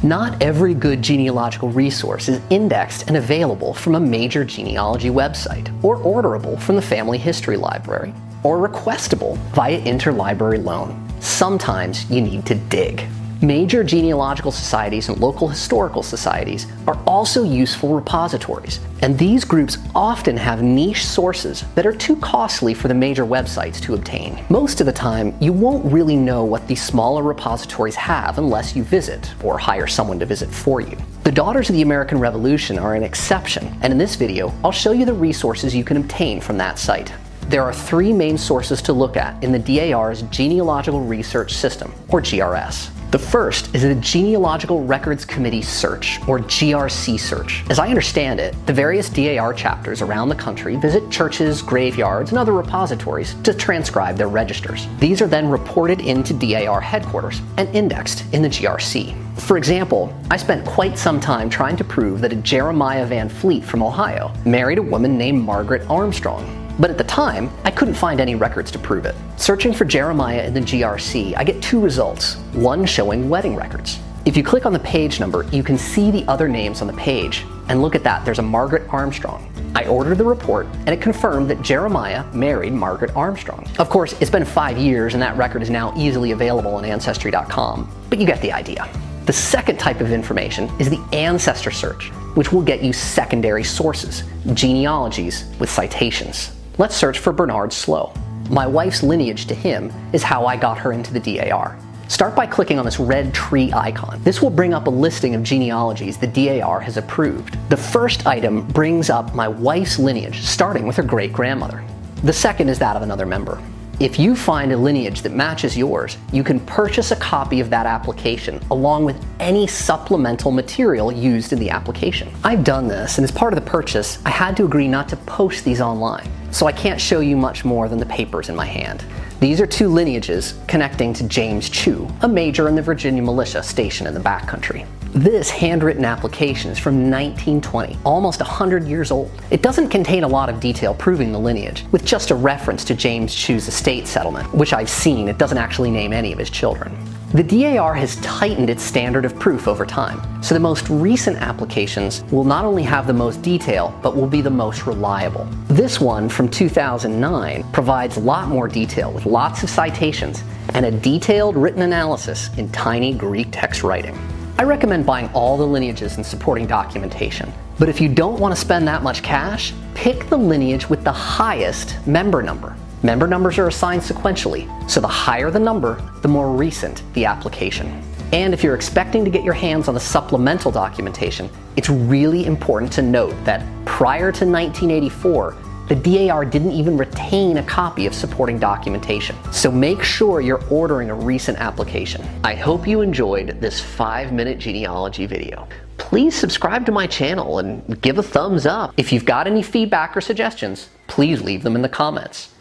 Not every good genealogical resource is indexed and available from a major genealogy website, or orderable from the Family History Library, or requestable via interlibrary loan. Sometimes you need to dig. Major genealogical societies and local historical societies are also useful repositories, and these groups often have niche sources that are too costly for the major websites to obtain. Most of the time, you won't really know what these smaller repositories have unless you visit, or hire someone to visit for you. The Daughters of the American Revolution are an exception, and in this video, I'll show you the resources you can obtain from that site. There are three main sources to look at in the DAR's Genealogical Research System, or GRS. The first is the Genealogical Records Committee Search, or GRC search. As I understand it, the various DAR chapters around the country visit churches, graveyards, and other repositories to transcribe their registers. These are then reported into DAR headquarters and indexed in the GRC. For example, I spent quite some time trying to prove that a Jeremiah Van Fleet from Ohio married a woman named Margaret Armstrong. But at the time, I couldn't find any records to prove it. Searching for Jeremiah in the GRC, I get two results, one showing wedding records. If you click on the page number, you can see the other names on the page. And look at that, there's a Margaret Armstrong. I ordered the report, and it confirmed that Jeremiah married Margaret Armstrong. Of course, it's been 5 years, and that record is now easily available on Ancestry.com, but you get the idea. The second type of information is the Ancestor search, which will get you secondary sources, genealogies with citations. Let's search for Bernard Slow. My wife's lineage to him is how I got her into the DAR. Start by clicking on this red tree icon. This will bring up a listing of genealogies the DAR has approved. The first item brings up my wife's lineage, starting with her great-grandmother. The second is that of another member. If you find a lineage that matches yours, you can purchase a copy of that application along with any supplemental material used in the application. I've done this, and as part of the purchase, I had to agree not to post these online, so I can't show you much more than the papers in my hand. These are two lineages connecting to James Chew, a major in the Virginia militia stationed in the backcountry. This handwritten application is from 1920, almost 100 years old. It doesn't contain a lot of detail proving the lineage, with just a reference to James Chew's estate settlement, which I've seen. It doesn't actually name any of his children. The DAR has tightened its standard of proof over time, so the most recent applications will not only have the most detail, but will be the most reliable. This one from 2009 provides a lot more detail with lots of citations and a detailed written analysis in tiny Greek text writing. I recommend buying all the lineages and supporting documentation, but if you don't want to spend that much cash, pick the lineage with the highest member number. Member numbers are assigned sequentially, so the higher the number, the more recent the application. And if you're expecting to get your hands on the supplemental documentation, it's really important to note that prior to 1984, the DAR didn't even retain a copy of supporting documentation. So make sure you're ordering a recent application. I hope you enjoyed this 5-minute genealogy video. Please subscribe to my channel and give a thumbs up. If you've got any feedback or suggestions, please leave them in the comments.